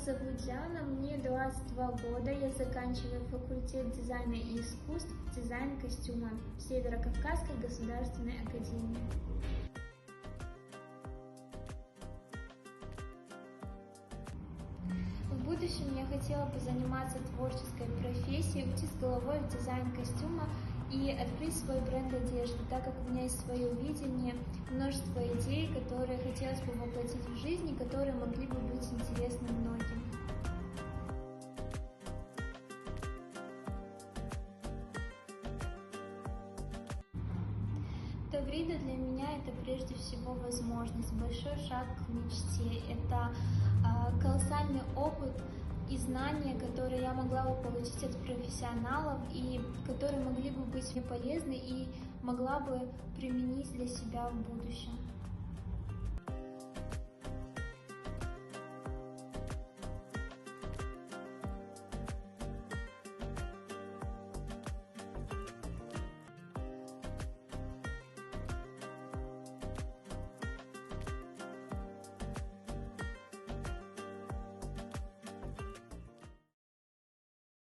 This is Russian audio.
зовут Диана, мне 22 года, я заканчиваю факультет дизайна и искусств, дизайн костюма в Северо-Кавказской государственной академии. В будущем я хотела бы заниматься творческой профессией, уйти с головой в дизайн костюма и открыть свой бренд одежды, так как у меня есть свое видение, множество идей, которые хотелось бы воплотить в жизнь и которые могли бы быть интересны многим. Таврида для меня это прежде всего возможность, большой шаг к мечте. Это колоссальный опыт и знания, которые я могла бы получить от профессионалов и которые могли бы быть мне полезны и могла бы применить для себя в будущем.